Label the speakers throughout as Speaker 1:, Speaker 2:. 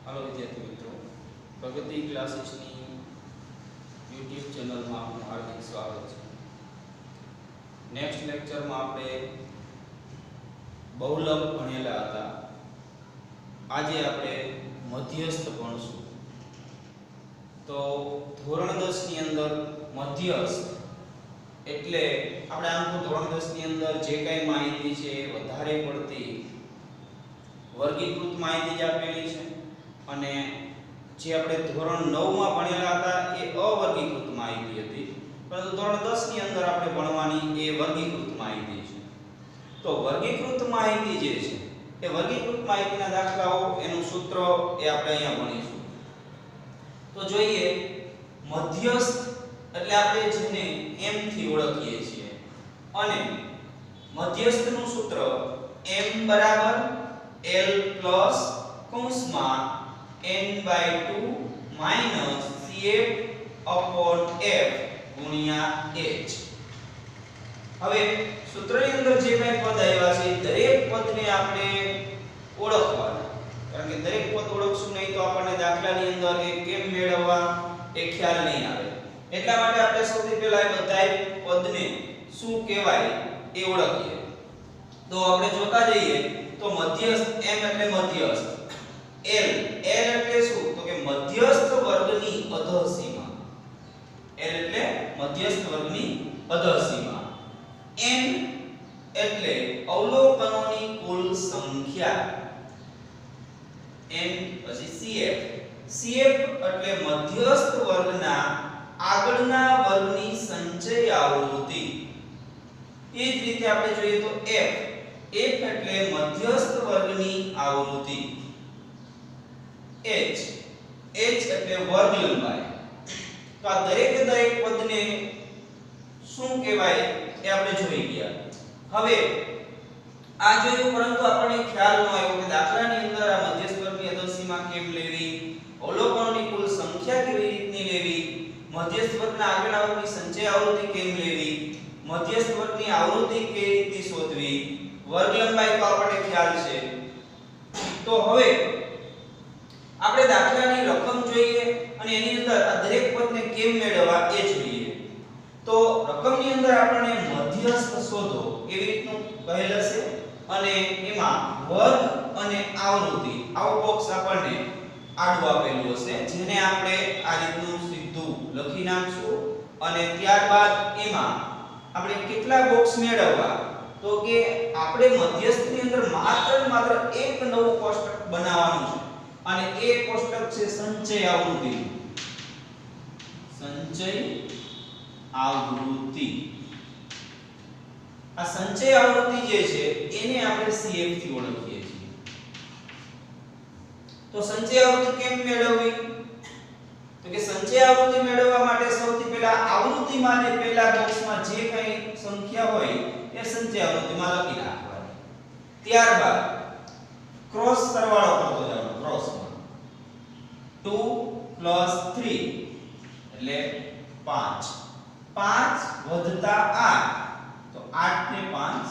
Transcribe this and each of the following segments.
Speaker 1: Hello विद्यार्थी मित्रों, प्रगति क्लासेसनी YouTube channel में आपનું हार्दिक स्वागत है। नेक्स्ट लेक्चर में આપણે બહુલક ભણેલા હતા। આજે આપણે મધ્યસ્થ ભણશું। તો ધોરણ 10 ની અંદર મધ્યસ્થ એટલે આપણે આમ તો ધોરણ 10 ની અંદર જે કાંઈ માહિતી છે વધારે પડતી વર્ગીકૃત માહિતી જ આપેલી છે અને જે આપણે ધોરણ 9 માં ભણેલા હતા એ અવર્ગીકૃત માહિતી હતી, પરંતુ ધોરણ 10 ની અંદર આપણે ભણવાની એ વર્ગીકૃત માહિતી છે। તો વર્ગીકૃત માહિતી જે છે એ વર્ગીકૃત માહિતીના દાખલાઓ એનું સૂત્ર એ આપણે અહીંયા ભણીશું। તો જોઈએ મધ્યસ્થ એટલે આપણે જેને m થી ઓળખીએ છીએ અને મધ્યસ્થનું સૂત્ર m બરાબર l પ્લસ કૌંસમાં n/2 minus cf upon f ગુણ્યા h। હવે સૂત્રની અંદર જે કંઈ પદ આવ્યા છે દરેક પદને આપણે ઓળખવાના, કારણ કે દરેક પદ ઓળખશું નહીં તો આપણને દાખલાની અંદર એ કેમ મેળવવા એ ખ્યાલ નહીં આવે। એટલા માટે આપણે સૌથી પહેલા એ બધાય પદને શું કહેવાય એ ઓળખીએ। તો આપણે જોતા જઈએ તો મધ્યસ્થ m એટલે મધ્યસ્થ, l એટલે શું તો કે મધ્યસ્થ વર્ગની અધઃસીમા, l એટલે મધ્યસ્થ વર્ગની અધઃસીમા, n એટલે અવલોકનોની કુલ સંખ્યા, n પછી cf એટલે મધ્યસ્થ વર્ગના આગળના વર્ગની સંચય આવૃત્તિ। એ જ રીતે આપણે જોઈએ તો f એટલે મધ્યસ્થ વર્ગની આવૃત્તિ, h એટલે વર્ગ લંબાઈ। તો આ દરેક પદને શું કહેવાય એ આપણે જોઈ ગયા। હવે આ જોયું, પરંતુ આપણને ખ્યાલ ન આવ્યો કે દાખલાની અંદર આ મધ્યસ્થ વર્ગની અધઃસીમા કેમ લેવી, અવલોકનોની કુલ સંખ્યા કેવી રીતની લેવી, મધ્યસ્થ વર્ગના આગળના વર્ગની સંચય આવૃત્તિ કેમ લેવી, મધ્યસ્થ વર્ગની આવૃત્તિ કેવી રીતની શોધવી, વર્ગ લંબાઈ તો આપણને ખ્યાલ છે। તો હવે આપણે દાખલાની રકમ જોઈએ અને એની અંદર આ દરેક પદને કેમ મેળવવા એ જોઈએ। તો રકમની અંદર આપણને મધ્યસ્થ શોધો એવી રીતનું કહેલ હશે અને એમાં વર્ગ અને આવૃત્તિ આવો બોક્સ આપણને આડું આપેલું હશે, જેને આપણે આ રીતનું સીધું લખી નાખશું અને ત્યારબાદ એમાં આપણે કેટલા બોક્સ મેળવવા તો કે આપણે મધ્યસ્થની અંદર માત્ર એક નવું કોષ્ટક બનાવવાનું છે અને એ કોષ્ટક છે સંચય આવૃત્તિ, સંચય આવૃત્તિ। આ સંચય આવૃત્તિ જે છે એને આપણે cf થી ઓળખીએ છીએ। તો સંચય આવૃત્તિ કેમ મેળવવી તો કે સંચય આવૃત્તિ મેળવવા માટે સૌથી પહેલા આવૃત્તિમાં ને પહેલા બોક્સમાં જે કંઈ સંખ્યા હોય એ સંચય આવૃત્તિમાં લખી નાખવાની, ત્યારબાદ ક્રોસ સરવાળો કરતો જવાનો, ક્રોસમાં 2 + 3 એટલે 5, 5 + 8 તો 8 ને 5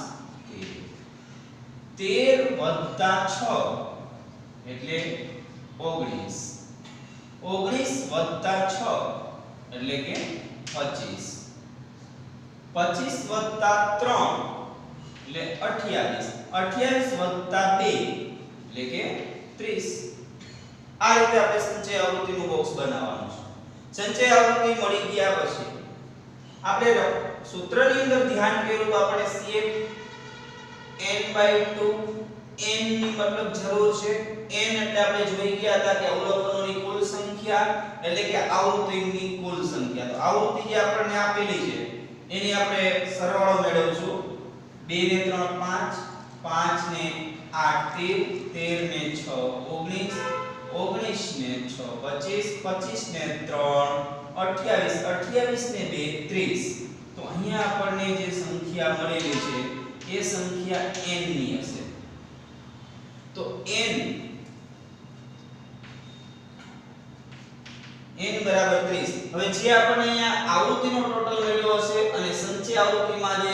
Speaker 1: 13 + 6 એટલે 19, 19 + 6 એટલે કે 25, 25 + 3 એટલે 28, 28 + 2 એટલે કે 30। આ રીતે આપણે સંચય આવૃત્તિનું બોક્સ બનાવવાનું છે। સંચય આવૃત્તિ મળી ગયા પછી આપણે સૂત્રની અંદર ધ્યાન કર્યું તો આપણે cf n/2 n ની મતલબ જરૂર છે। n એટલે આપણે જોઈ ગયા હતા કે અવલોકનોની કુલ સંખ્યા એટલે કે આવૃત્તિની કુલ સંખ્યા। તો આવૃત્તિ જે આપણને આપેલી છે એની આપણે સરવાળો મેળવશું, 2 ને 3 5, 5 ને 8 13, 13 ને 6 19, 19 ને 6 25, 25 ને 3 28, 28 ને 2 30। તો અહીંયા આપણને જે સંખ્યા મળેલી છે એ સંખ્યા n ની હશે। તો n બરાબર 30। હવે જે આપણને અહીંયા આવૃત્તિનો ટોટલ મળ્યો હશે અને સંચય આવૃત્તિમાં જે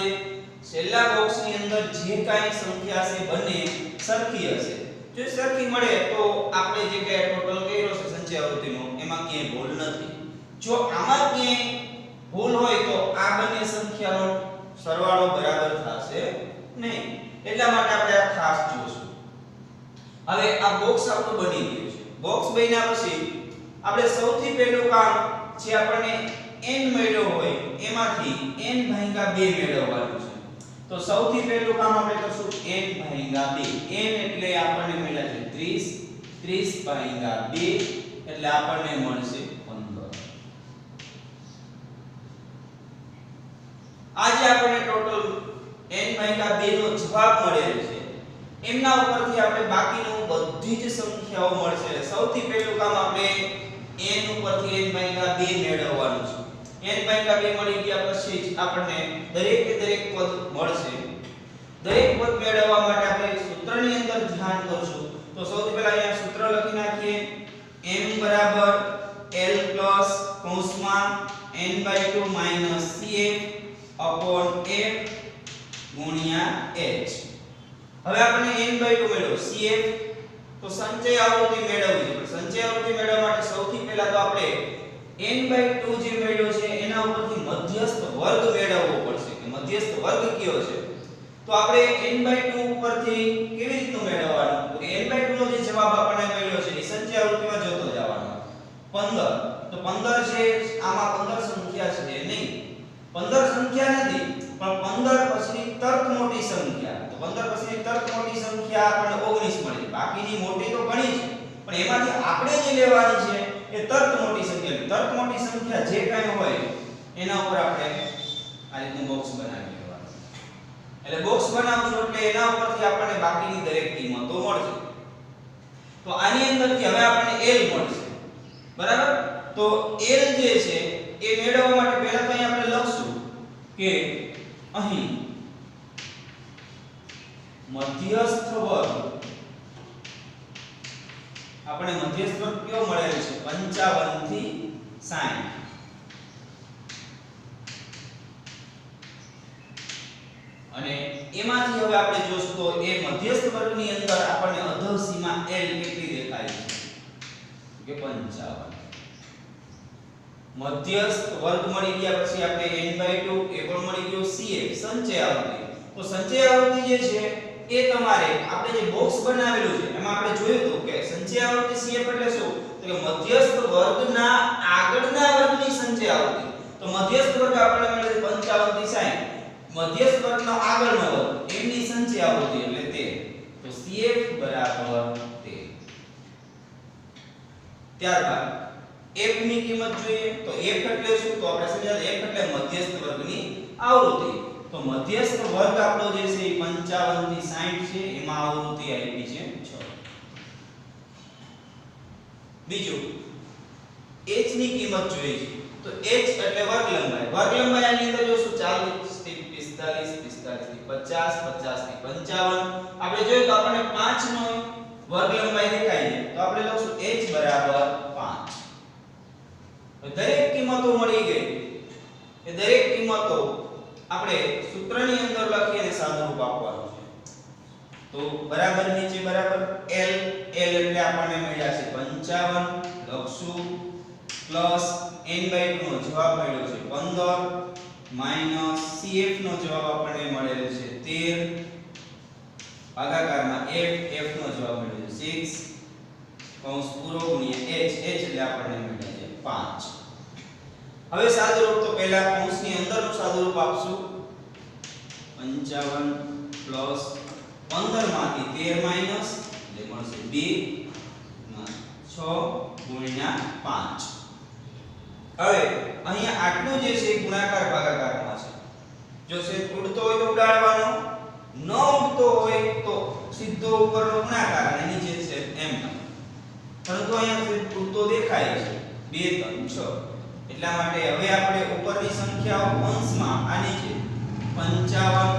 Speaker 1: છેલ્લા બોક્સની અંદર જે કાંઈ સંખ્યા છે બંને સરખી હશે। જો સરખી મળે તો આપણે જે કે ટોટલ કર્યો છે સંચય આવૃત્તિનો એમાં ક્યાંય ભૂલ નથી. જો આમાં ક્યાંય ભૂલ હોય તો આ બંને સંખ્યાનો સરવાળો બરાબર થશે નહીં. એટલા માટે આપણે આ ખાસ જોશું. હવે આ બોક્સ આપણું બની ગયું છે. બોક્સ બન્યા પછી આપણે સૌથી પહેલું કામ જે આપણને n મળ્યો હોય એમાંથી n ભાગ્યા 2 મેળવવાનું છે. તો સૌથી પહેલું કામ આપણે કરશું n ભાગ્યા 2. n એટલે આપણને મળ્યા છે 30, 30 ભાગ્યા 2 એટલે આપણને મળશે 15. આજે આપણને ટોટલ n ભાગ્યા 2 નો જવાબ મળેલ છે. એમના ઉપરથી આપણે બાકીનું બધી જ સંખ્યાઓ મળશે. સૌથી પહેલું કામ આપણે n ઉપરથી n ભાગ્યા 2 મેળવવાનું છે. n ભાગ્યા 2 મળી ગયા પછી જ આપણને દરેકે દરેક પદ મળશે. દરેક પદ મેળવવા માટે આપણે સૂત્રની અંદર ધ્યાન કરશું. તો સૌથી પહેલા અહીંયા સૂત્ર લખી નાખીએ. m બરાબર l પ્લસ કૌંસમાં n/2 minus cf upon f ગુણ્યા h. હવે આપણે n/2 મેળવ્યો. cf તો સંચય આવૃત્તિ મેળવવી છે. સંચય આવૃત્તિ મેળવવા માટે સૌથી પહેલા તો આપણે n/2 જે મેળવ્યો છે એના ઉપરથી મધ્યસ્થ વર્ગ મેળવવો પડશે કે મધ્યસ્થ વર્ગ કયો છે. તો આપણે n/2 ઉપરથી કેવી રીતનું મેળવવાનું? તો કે n/2 નો જે જવાબ આપણને મળ્યો છે એ સંચય આવૃત્તિમાં જોતો જવાનો. 15 તો 15 છે આમાં 15 સંખ્યા છે નહીં. 15 સંખ્યા નથી પણ 15 પછીની તર્ક મોટી સંખ્યા. તો 15 પછીની તર્ક મોટી સંખ્યા આપણને 19 મળી. બાકીની મોટી તો ઘણી છે પણ એમાંથી આપણે જે લેવાની છે એ તર્ક મોટી સંખ્યા. તર્ક મોટી સંખ્યા જે કાંઈ હોય એના ઉપર આપણે આ રીતનું બોક્સ બનાવી લેવાનું. એટલે બોક્સ બનાવશું એટલે એના ઉપરથી આપણને બાકીની દરેક કિંમતો મળશે. તો આની અંદરથી હવે આપણને L મળશે. બરાબર? તો L જે છે એ મેળવવા માટે પહેલા તો અહીં આપણે લખશું કે અહીં મધ્યસ્થ વર્ગ આપણે મધ્યસ્થ વર્ગ કયો મળેલ છે 55 થી 60. અને એમાંથી હવે આપણે જોશું તો એ મધ્યસ્થ વર્ગની અંદર આપણને અધઃસીમા L કેટલી દેખાય છે કે 55. મધ્યસ્થ વર્ગ મળી ગયા પછી આપણે n/2 એ પણ મળી ગયો. cf સંચય આવૃત્તિ. તો સંચય આવૃત્તિ જે છે એ તમારે આપણે જે બોક્સ બનાવેલું છે એમાં આપણે જોયું હતું કે સંચય આવૃત્તિ cf એટલે શું? તો કે મધ્યસ્થ વર્ગના આગળના વર્ગની સંચય આવૃત્તિ. તો મધ્યસ્થ વર્ગ આપણને મળે છે 55 થી 60. મધ્યસ્થ વર્ગનો આગળનો વર્ગ એમની સંચય આવૃત્તિ એટલે 13. તો cf બરાબર 13. ત્યારબાદ f ની કિંમત જોઈએ. તો f એટલે શું? તો આપણે સમજ્યા f એટલે મધ્યસ્થ વર્ગની આવૃત્તિ. તો મધ્યસ્થ વર્ગ આપણો જે છે એ 55 થી 60 છે. એમાં આવૃત્તિ આપી છે 6. બીજું h ની કિંમત જોઈએ છે. તો h એટલે વર્ગ લંબાઈ. વર્ગ લંબાઈ આની અંદર જોશું 40 થી 45, 45 થી 50, 50 થી 55. આપણે જોયું તો આપણને 5 નો વર્ગ લંબાઈ દેખાય છે. તો આપણે લખશું h બરાબર 5. દરેક કિંમતો મળી ગઈ. એ દરેક કિંમતો આપણે સૂત્રની અંદર લખી અને સાદુરૂપ આપવાનું છે. તો બરાબર નીચે બરાબર L એટલે આપણને મળ્યા છે 55 લખશું પ્લસ n/2 નો જવાબ મળ્યો છે 15 માઈનસ cf નો જવાબ આપણને મળેલ છે 13 ભાગાકારમાં f નો જવાબ મળ્યો છે 6 કૌંસ પૂરો ગુણ્યા h એટલે આપણને મળ્યા છે 5. હવે સાદુરૂપ તો પહેલા કૌંસની અંદરનું સાદુરૂપ આપશું. 55 પ્લસ 15 માંથી 13 માઈનસ એટલે મળશે 2 6 ગુણ્યા 5. હવે અહીંયા આટલું જે છે ગુણાકાર ભાગાકારમાં છે. જો છે ઉડતો હોય તો ઉડાડવાનો, ન ઉડતો હોય તો સીધો ઉપરનો ગુણાકાર અને નીચે છે એમ. પરંતુ અહીંયા ઉડતો દેખાય છે 2 3 6. એટલા માટે હવે આપણે ઉપરની સંખ્યાઓ અંશમાં આની છે 55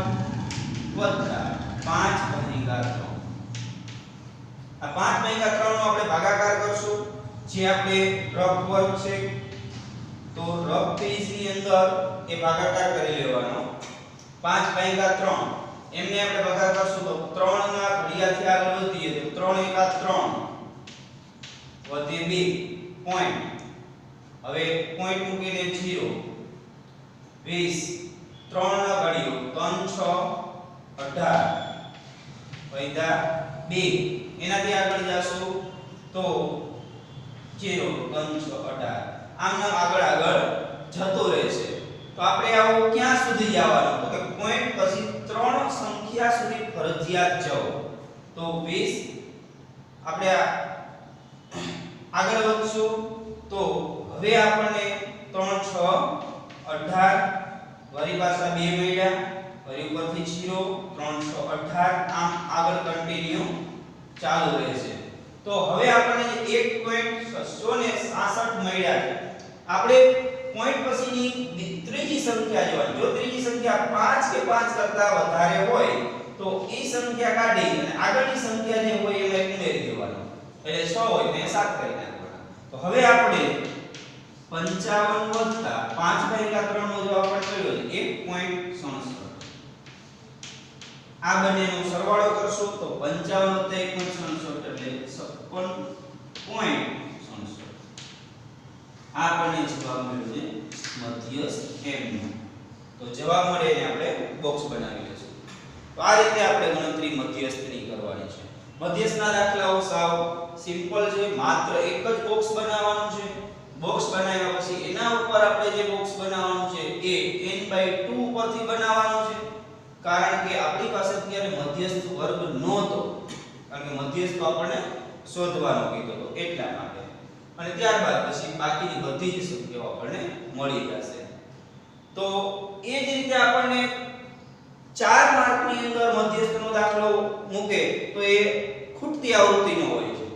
Speaker 1: વત્તા 5/3. આ 5/3 નો આપણે ભાગાકાર કરશું. જે આપણે રફ વર્ગ છે તો રફ પેજની અંદર એ ભાગાકાર કરી લેવાનો. 5/3 એમને આપણે ભાગાકાર કરશું તો 3 ના ઘડિયાથી આગળ વધીએ તો 3 એકા 3 વધે 2 પોઈન્ટ. હવે પોઈન્ટ મૂકીને 0 20 3 ના ઘડિયો 3 6 18 વૈદા 2 એનાથી આગળ જાશું તો 0 3 6 18 આમ નામ આગળ આગળ જતો રહેશે. તો આપણે આવું ક્યાં સુધી જવાનું તો કે પોઈન્ટ પછી 3 સંખ્યા સુધી ફરજિયાત જાઓ. તો 20 આપણે આગળ વધશું તો હવે આપણને 3 6 18 વળી પાછા 2 મળ્યા વળી ઉપરથી 0 3 6 18 આમ આગળ કન્ટિન્યુ ચાલુ રહેશે. તો હવે આપણને 1.667 મળ્યા છે. આપણે પોઈન્ટ પછીની ત્રીજી સંખ્યા જોવાની. જો ત્રીજી સંખ્યા 5 કે 5 કરતા વધારે હોય તો એ સંખ્યા કાઢી અને આગળની સંખ્યા જે હોય એમાં ઉમેરી દેવાનો. એટલે 6 હોય તો 7 કરી નાખવાના. તો હવે આપણે 55 વત્તા 5/3 નો જવાબ મળ્યો છે 1.67. આ બંનેનો સરવાળો કરશો તો 55 + 1.67 એટલે 56.67. આ બંને જવાબ મળ્યો છે મધ્યસ્થ m નો. તો જવાબ મળે એને આપણે બોક્સ બનાવી લેશું. તો આ રીતે આપણે ગણતરી મધ્યસ્થની કરવાની છે. મધ્યસ્થના દાખલાઓ સાવ સિમ્પલ છે. માત્ર એક જ બોક્સ બનાવવાનું છે. બોક્સ બનાવ્યા પછી એના ઉપર આપણે જે બોક્સ બનાવવાનું છે એ n/2 ઉપરથી બનાવવાનું છે. કારણ કે આપણી પાસે અત્યારે મધ્યસ્થ વર્ગ નહોતો. કારણ કે મધ્યસ્થ આપણને શોધવાનો કીધો હતો એટલા માટે. અને ત્યારબાદ પછી બાકીની બધી જ સંખ્યાઓ આપણને મળી જશે. તો એ જ રીતે આપણને 4 માર્કની અંદર મધ્યસ્થનો દાખલો મૂકે તો એ ખૂટતી આવૃત્તિનો હોય છે.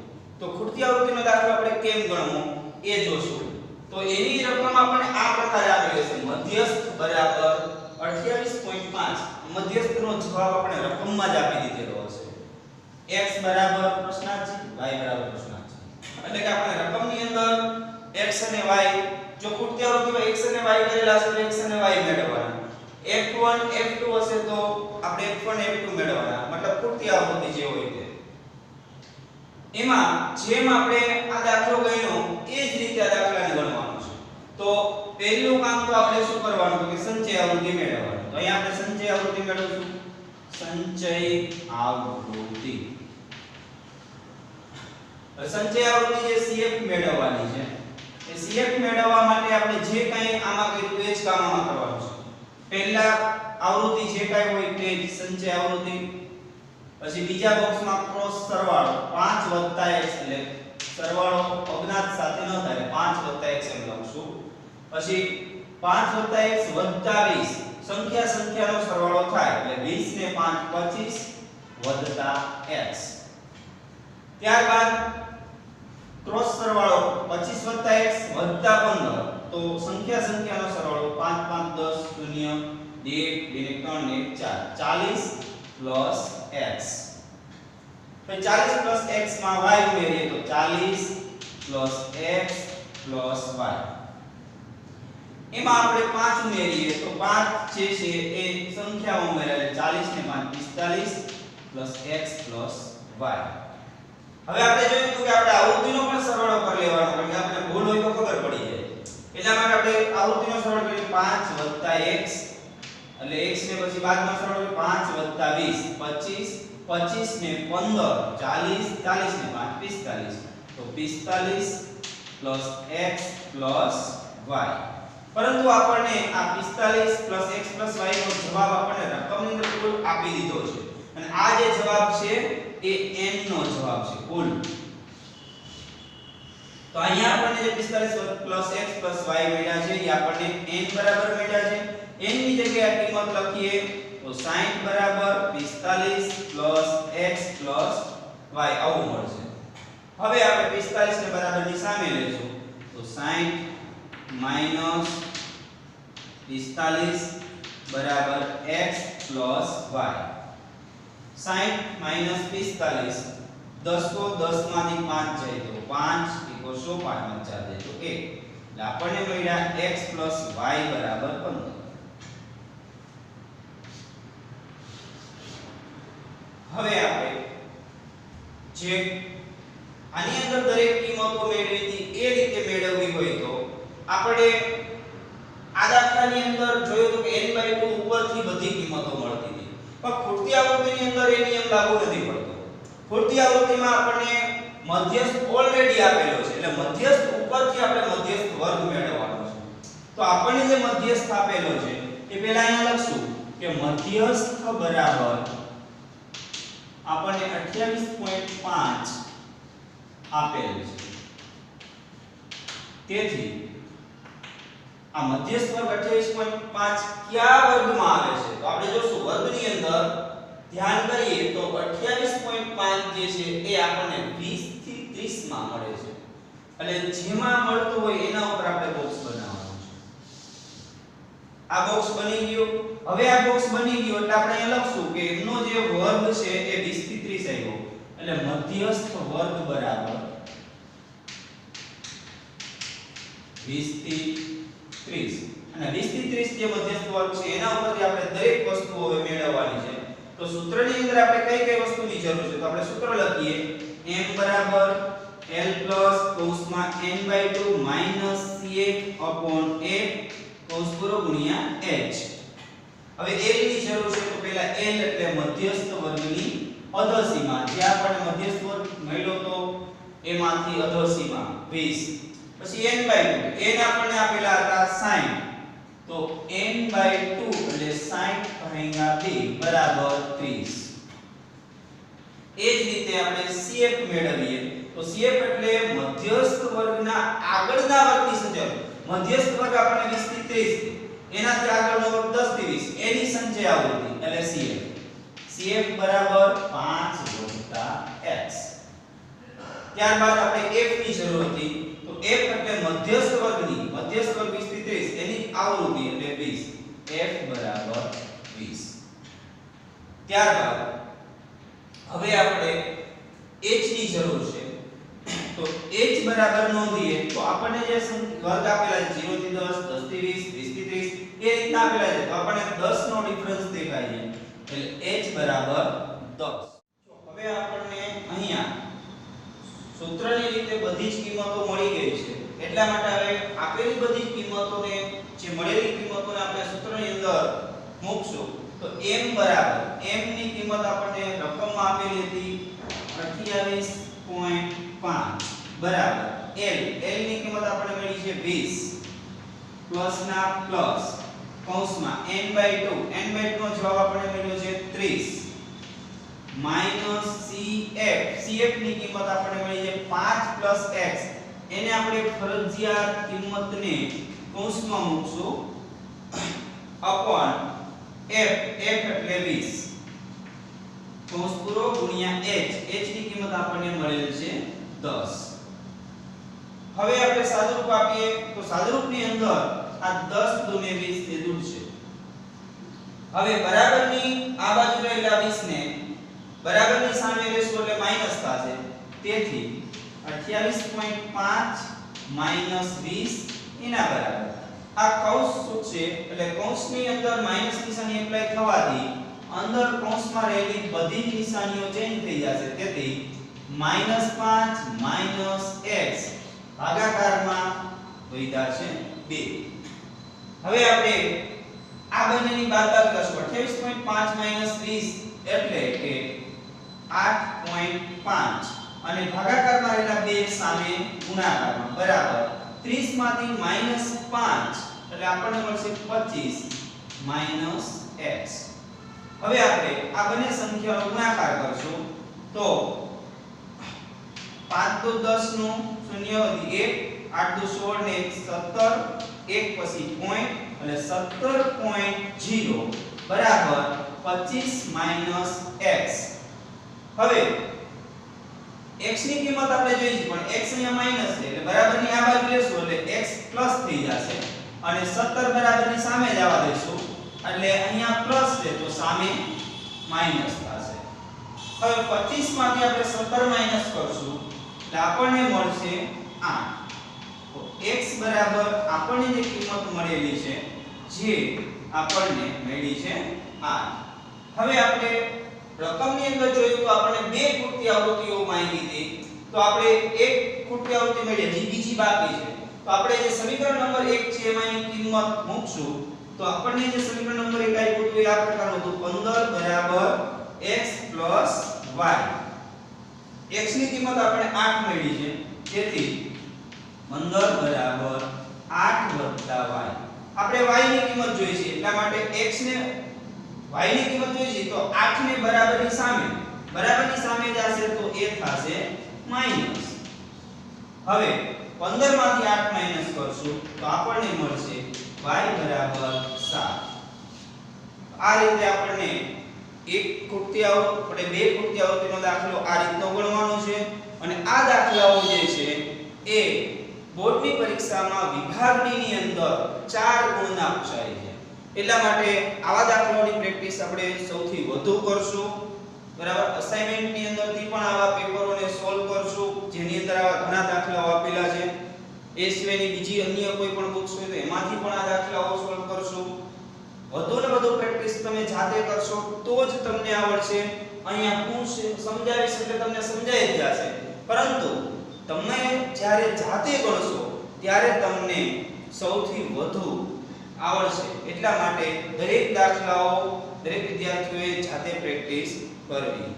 Speaker 1: તો ખૂટતી આવૃત્તિનો દાખલો આપણે કેમ ગણવો એ જોશું. તો એની રકમ આપણને આ પ્રકારે આપેલી છે મધ્યસ્થ બરાબર 28.5. મધ્યસ્થનો જવાબ આપણે રકમમાં જ આપી દીધેલો હશે. x બરાબર પ્રશ્નાર્થ છે, y બરાબર પ્રશ્નાર્થ છે. એટલે કે આપણે રકમની અંદર x અને y જો ખૂટતી આવૃત્તિમાં x અને y કરેલા છે તો x અને y મેળવવાના. f1 f2 હશે તો આપણે f1 f2 મેળવવાના. મતલબ ખૂટતી આવૃત્તિ જે હોય તે. એમાં જેમ આપણે આ દાખલો ગણ્યો એ જ રીતે આ દાખલાને ગણવાનું છે. તો પહેલું કામ તો આપણે શું કરવાનું કે સંચય આવૃત્તિ મેળવવાની. તો અહીંયા આપણે સંચય આવૃત્તિ મેળવશું. સંચય આવૃત્તિ. સંચય આવૃત્તિ જે CF મેળવવાની છે એ CF મેળવવા માટે આપણે જે કંઈ આમાં કર્યું એ જ કામ આમાં કરવાનું છે. પહેલા આવૃત્તિ જે કંઈ હોય તે જ સંચય આવૃત્તિ. પછી બીજા બોક્સમાં ક્રોસ સરવાળો 5 x એટલે સરવાળો અજ્ઞાત સાથે ન થાય 5 x એમ લખશું. પછી 5 x વત્તા 20 સંખ્યાનો સરવાળો થાય એટલે 20 ને 5 25 વત્તા x. ત્યારબાદ ક્રોસ સરવાળો 25 x વત્તા 15 તો સંખ્યાનો સરવાળો 5 5 10 0 2 3 4 40 x. તો 40 x માં y ઉમેરીએ તો 40 x y. એમાં આપણે 5 ઉમેરીએ તો 5 જે છે એ સંખ્યામાં ઉમેરાય 40 ને 5 45 x y. હવે આપણે જોયું કે આપણે આવૃત્તિનો પણ સરવાળો કરી લેવાનો કારણ કે આપણે ભૂલ હોય તો ખબર પડી જાય. એટલા માટે આપણે આવૃત્તિનો સરવાળો કરીએ 5 x એટલે x ને પછી બાદમાં સરવાળો 5 20 25 25 ને 15 40 40 ને 5 45 તો 45 x y. પરંતુ આપણને આ 45 x y નો જવાબ આપણને રકમની અંદર કુલ આપી દીધો છે અને આ જે જવાબ છે એ n નો જવાબ છે કુલ. તો અહીંયા આપણને જે 45 x y મળ્યા છે એ આપણને n બરાબર મળ્યા છે. n ની જગ્યાએ કિંમત લખીએ તો 60 બરાબર 45 x y આવું મળશે. હવે આપણે 45 ને બરાબરની સામે લેશું તો 60 માઈનસ 45 બરાબર x y. 60 માઈનસ 45 10 તો 10 માંથી 5 જાય તો 5 = 100 5 માં 4 જાય તો 1 એટલે આપણને મળ્યા x y બરાબર 15. હવે આપણે જે આની અંદર દરેક કિંમતો મેળવી હતી એ રીતે મેળવવી હોય તો આપણે આ દાખલાની અંદર જોયું તો કે n/2 ઉપરથી બધી કિંમતો મળતી હતી, પણ ખૂટતી આવૃત્તિની અંદર એ નિયમ લાગુ નથી પડતો. ખૂટતી આવૃત્તિમાં આપણને મધ્યસ્થ ઓલરેડી આપેલો છે, એટલે મધ્યસ્થ ઉપરથી આપણે મધ્યસ્થ વર્ગ મેળવવાનો છે. તો આપણને જે મધ્યસ્થ આપેલો છે એ પહેલા અહીંયા લખશું કે મધ્યસ્થ બરાબર આપણને 28.5 આપેલ છે. તેથી આ મધ્યસ્થ વર્ગ 28.5 કયા વર્ગમાં આવે છે? તો આપણે જોશું વર્ગની અંદર ધ્યાન કરીએ તો 28.5 જે છે એ આપણને 20 થી 30 માં મળે છે. એટલે જેમાં મળતું હોય એના ઉપર આપણે બોક્સ બનાવવાનું છે. આ બોક્સ બની ગયું. હવે આ બોક્સ બની ગયું એટલે આપણે અહીં લખશું કે એનો જે વર્ગ છે એ 20 થી 30 આવ્યો. એટલે મધ્યસ્થ વર્ગ બરાબર 20 થી 30. અને 20 થી 30 જે મધ્યસ્થ વર્ગ છે એના ઉપરથી આપણે દરેક વસ્તુ હવે મેળવવાની છે. તો સૂત્રની અંદર આપણે કઈ વસ્તુની જરૂર છે? તો આપણે સૂત્ર લખીએ m બરાબર l પ્લસ કૌંસમાં n/2 minus cf upon a કૌંસ પૂરો ગુણ્યા h. હવે l ની જરૂર છે તો પહેલા l એટલે મધ્યસ્થ વર્ગની અધસીમા. જે આપણને મધ્યસ્થ વર્ગ મળ્યો તો એમાંથી અધસીમા 20. પછી n/2 n આપણને આપેલા હતા 60. તો n/2 એટલે 60 ભાગ્યા 2 બરાબર 30. એ જ રીતે આપણે CF મેળવીએ તો CF એટલે મધ્યસ્થ વર્ગના આગળના વર્ગની સંખ્યા. મધ્યસ્થ વર્ગ આપણને 20 થી 30, એનાથી આગળનો વર્ગ 10 થી 20, એની સંખ્યા આવૃત્તિ એટલે CF. CF બરાબર 5 x. ત્યારબાદ આપણે F ની જરૂર હતી. તો F એટલે મધ્યસ્થ વર્ગની, મધ્યસ્થ વર્ગ 20 થી 30 એની આવૃત્તિ એટલે 20. F બરાબર 20. ત્યારબાદ હવે આપણે h ની જરૂર છે. તો h બરાબર નોંધીએ તો આપણને જે વર્ગ આપેલા છે 0 થી 10, 10 થી 20, 20 થી 30 એ રીતના આપેલા છે. તો આપણને 10 નો ડિફરન્સ દેખાય છે એટલે h બરાબર 10. હવે આપણને અહીંયા સૂત્રની રીતે બધી જ કિંમતો મળી ગઈ છે. એટલા માટે હવે આપેલી બધી કિંમતોને, જે મળેલી કિંમતોને આપણે સૂત્રની અંદર મૂકશું. તો m બરાબર, m ની કિંમત આપણને રકમમાં આપેલી હતી 28.5 બરાબર l. l ની કિંમત આપણને મળી છે 20 પ્લસ ના પ્લસ કૌંસમાં n/2, n/2 નો જવાબ આપણને મળ્યો છે 30 માઈનસ cf ની કિંમત આપણને મળી છે 5 x. એને આપણે ફરજિયાત કિંમતને કૌંસમાં મૂકશું અપોન f એટલે 20 કૌંસ પૂરો ગુણ્યા h ની કિંમત આપણને મળેલ છે 10. હવે આપણે સાદુરૂપ આપીએ તો સાદુરૂપની અંદર આ 10 દુને 20 તે દૂર છે. હવે બરાબરની આ બાજુ રહેલા 20 ને બરાબરની સામે લેશું એટલે માઈનસ થશે. તેથી 28.5 માઈનસ 20 એના બરાબર. આ કૌંસ શું છે એટલે કૌંસની અંદર માઈનસ નિશાની એપ્લાય થવાથી અંદર કૌંસમાં રહેલી બધી જ નિશાનીઓ ચેન્જ થઈ જશે. તેથી -5 x ભાગાકારમાં વધ્યા છે 2. હવે આપણે આ બંનેની બાદબાકી કરશું. 28.5 20 એટલે કે 8.5 અને ભાગાકારમાં રહેલા 2 સામે ગુણાકારમાં બરાબર 30 માંથી -5 એટલે આપણને મળશે 25 x. હવે આપણે આ બંને સંખ્યાનો ગુણાકાર કરશું તો 5 * 10 નું 0 વધી 1, 8 * 16 ને 17, 1 પછી પોઈન્ટ એટલે 17.0 બરાબર 25 x. હવે x ની કિંમત આપણે જોઈ છે પણ x અહીંયા માઈનસ છે એટલે બરાબરની આ બાજુ લેશું એટલે x પ્લસ થઈ જશે અને 17 બરાબરની સામે જ આવવા દેશું એટલે અહીંયા પ્લસ છે તો સામે માઈનસ થશે. હવે 25 માંથી આપણે 17 માઈનસ કરશું એટલે આપણને મળશે 8. તો x બરાબર આપણને જે કિંમત મળેલી છે જે આપણને મળી છે 8. હવે આપણે રકમની અંદર જોયું તો આપણને બે ખૂટતી આવૃત્તિઓ મળી હતી, તો આપણે એક ખૂટતી આવૃત્તિ મળી, હજી બીજી બાકી છે. તો આપણે જે સમીકરણ નંબર 1 છે એમાંની કિંમત મૂકશું તો આપણને જે સમીકરણ નંબર 1 આપ્યું હતું એ આ પ્રકારનું હતું, 15 x y. x ની કિંમત આપણે 8 મળી છે, તેથી 15 8 y. આપણે y ની કિંમત જોઈ છે, એટલા માટે x ને y ની કિંમત જોઈ છે તો 8 ને બરાબરની સામે જ હશે તો એ થશે માઈનસ. હવે 15 માંથી 8 માઈનસ કરશું તો આપણને મળશે y બરાબર 7. આ રીતે આપણને એક ખૂટતી આવૃત્તિ બે ખૂટતી આવૃત્તિનો દાખલો આ રીતનો ગણવાનો છે. અને આ દાખલાઓ જે છે એ બોર્ડની પરીક્ષામાં વિભાગ ડી ની અંદર 4 ગુણના પૂછાય છે. એટલા માટે આવા દાખલાઓની પ્રેક્ટિસ આપણે સૌથી વધુ કરશું. બરાબર, અસાઇનમેન્ટ ની અંદરથી પણ આવા પેપરોને સોલ્વ કરશું જેની અંદર આવા ઘણા દાખલાઓ આપેલા છે. એ સિવાયની બીજી અન્ય કોઈ પણ બુક્સ હોય તો એમાંથી પણ આ દાખલાઓ સોલ્વ કરશું. વધુ ને વધુ પ્રેક્ટિસ તમે જાતે કરશો તો જ તમને આવડશે. અહીંયા હું સમજાવીશ એટલે તમને સમજાઈ જ જશે, પરંતુ તમે જ્યારે જાતે ગણશો ત્યારે તમને સૌથી વધુ આવડશે. એટલા માટે દરેક દાખલાઓ દરેક વિદ્યાર્થીઓએ જાતે પ્રેક્ટિસ કરવી.